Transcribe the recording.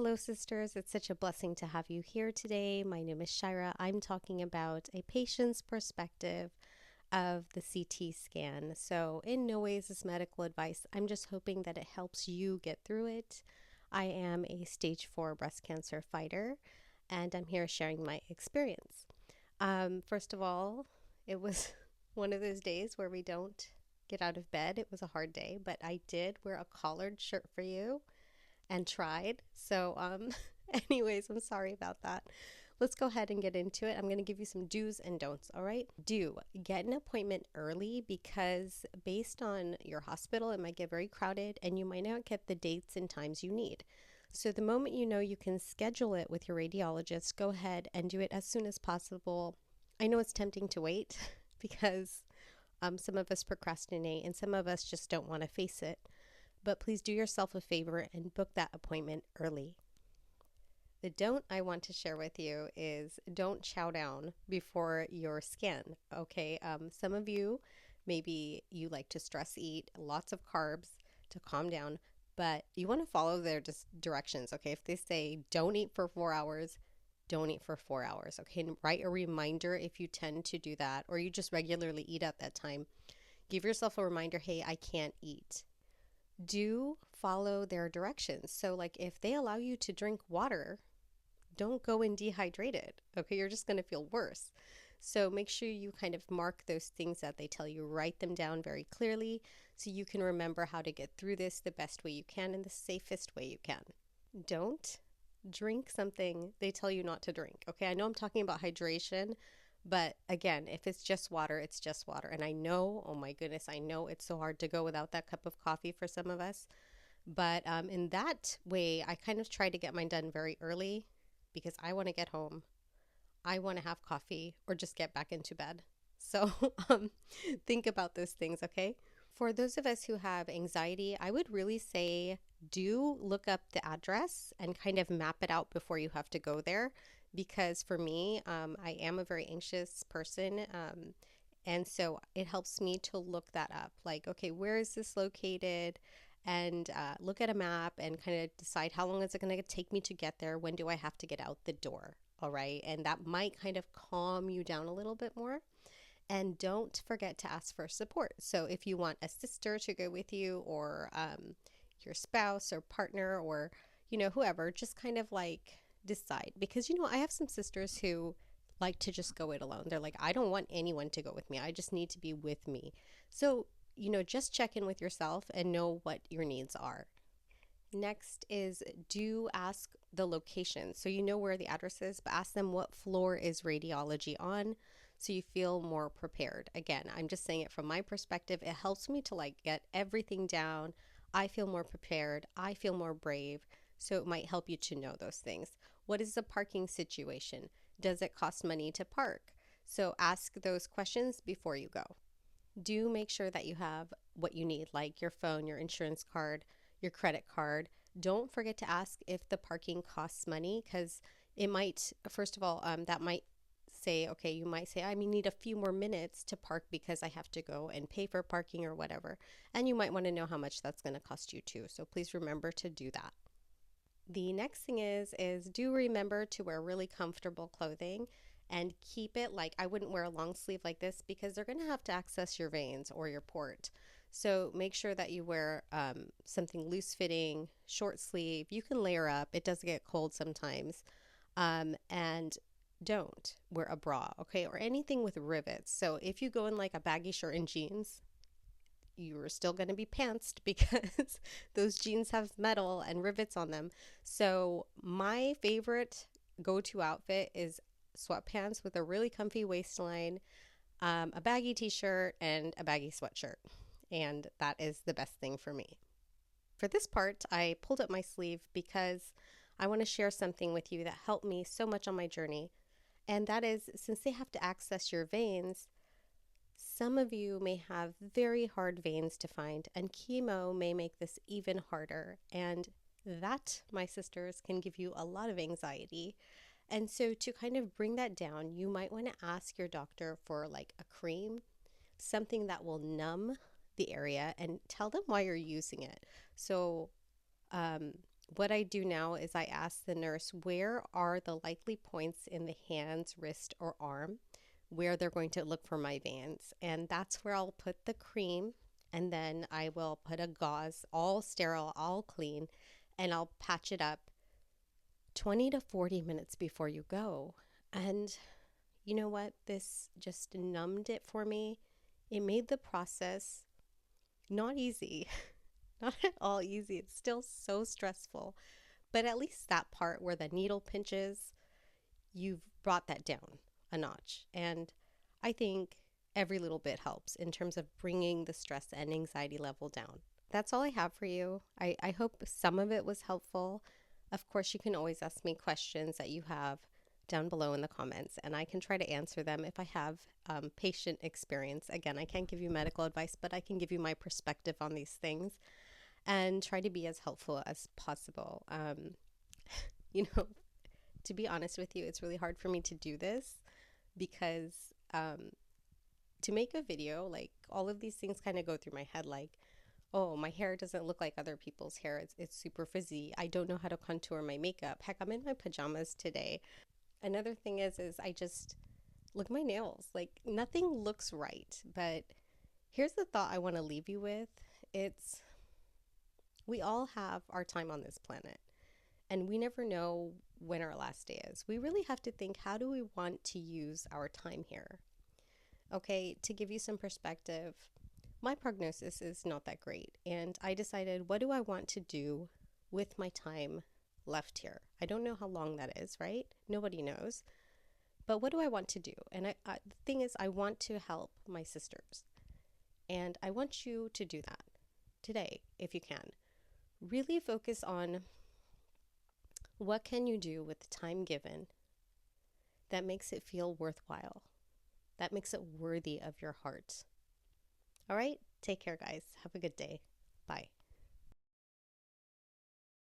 Hello, sisters. It's such a blessing to have you here today. My name is Shira. I'm talking about a patient's perspective of the CT scan. So, in no way is this medical advice. I'm just hoping that it helps you get through it. I am a stage 4 breast cancer fighter, and I'm here sharing my experience. First of all, it was one of those days where we don't get out of bed. It was a hard day, but I did wear a collared shirt for you and tried. So, anyways, I'm sorry about that. Let's go ahead and get into it. I'm going to give you some do's and don'ts. All right. Do get an appointment early because based on your hospital, it might get very crowded and you might not get the dates and times you need. So, the moment you know you can schedule it with your radiologist, go ahead and do it as soon as possible. I know it's tempting to wait because some of us procrastinate and some of us just don't want to face it. But please do yourself a favor and book that appointment early. The don't I want to share with you is don't chow down before your scan. Okay, some of you, maybe you like to stress eat lots of carbs to calm down, but you want to follow their directions. Okay, if they say don't eat for 4 hours, don't eat for 4 hours. Okay, and write a reminder if you tend to do that or you just regularly eat at that time. Give yourself a reminder, hey, I can't eat. Do follow their directions. So, like, if they allow you to drink water, don't go and dehydrate it. Okay, you're just going to feel worse. So, make sure you kind of mark those things that they tell you, write them down very clearly so you can remember how to get through this the best way you can and the safest way you can. Don't drink something they tell you not to drink. Okay, I know I'm talking about hydration, but again, if it's just water, it's just water. And I know, oh my goodness, I know it's so hard to go without that cup of coffee for some of us. But in that way, I kind of try to get mine done very early because I want to get home. I want to have coffee or just get back into bed. So think about those things, okay? For those of us who have anxiety, I would really say do look up the address and kind of map it out before you have to go there. Because for me, I am a very anxious person. And so it helps me to look that up. Like, okay, where is this located? And look at a map and kind of decide how long is it going to take me to get there? When do I have to get out the door? All right. And that might kind of calm you down a little bit more. And don't forget to ask for support. So if you want a sister to go with you or your spouse or partner or, whoever, just kind of like decide. Because, I have some sisters who like to just go it alone. They're like, I don't want anyone to go with me. I just need to be with me. So, just check in with yourself and know what your needs are. Next is do ask the location. So you know where the address is, but ask them what floor is radiology on so you feel more prepared. Again, I'm just saying it from my perspective. It helps me to like get everything down. I feel more prepared. I feel more brave. So it might help you to know those things. What is the parking situation? Does it cost money to park? So ask those questions before you go. Do make sure that you have what you need, like your phone, your insurance card, your credit card. Don't forget to ask if the parking costs money because it might, first of all, that might say, okay, you might say, I need a few more minutes to park because I have to go and pay for parking or whatever. And you might want to know how much that's going to cost you too. So please remember to do that. The next thing is do remember to wear really comfortable clothing and keep it like I wouldn't wear a long sleeve like this because they're going to have to access your veins or your port. So make sure that you wear something loose fitting, short sleeve. You can layer up. It does get cold sometimes. And don't wear a bra, okay, or anything with rivets. So if you go in like a baggy shirt and jeans, you're still going to be pantsed because those jeans have metal and rivets on them. So my favorite go-to outfit is sweatpants with a really comfy waistline, a baggy t-shirt, and a baggy sweatshirt. And that is the best thing for me. For this part, I pulled up my sleeve because I want to share something with you that helped me so much on my journey. And that is, since they have to access your veins, some of you may have very hard veins to find, and chemo may make this even harder. And that, my sisters, can give you a lot of anxiety. And so to kind of bring that down, you might want to ask your doctor for like a cream, something that will numb the area, and tell them why you're using it. So What I do now is I ask the nurse where are the likely points in the hands, wrist, or arm where they're going to look for my veins. And that's where I'll put the cream, and then I will put a gauze, all sterile, all clean, and I'll patch it up 20 to 40 minutes before you go. And you know what? This just numbed it for me. It made the process not easy, not at all easy. It's still so stressful. But at least that part where the needle pinches, you've brought that down a notch. And I think every little bit helps in terms of bringing the stress and anxiety level down. That's all I have for you. I hope some of it was helpful. Of course, you can always ask me questions that you have down below in the comments, and I can try to answer them if I have patient experience. Again, I can't give you medical advice, but I can give you my perspective on these things and try to be as helpful as possible. You know, to be honest with you, it's really hard for me to do this because to make a video, like all of these things kind of go through my head, like, oh, my hair doesn't look like other people's hair. It's super frizzy. I don't know how to contour my makeup. Heck, I'm in my pajamas today. Another thing is I just look at my nails. Like nothing looks right. But here's the thought I want to leave you with. It's we all have our time on this planet, and we never know when our last day is. We really have to think, how do we want to use our time here? Okay, to give you some perspective, my prognosis is not that great. And I decided, what do I want to do with my time left here? I don't know how long that is, right? Nobody knows. But what do I want to do? And the thing is, I want to help my sisters. And I want you to do that today, if you can. Really focus on what can you do with the time given that makes it feel worthwhile, that makes it worthy of your heart. All right, take care, guys. Have a good day. Bye.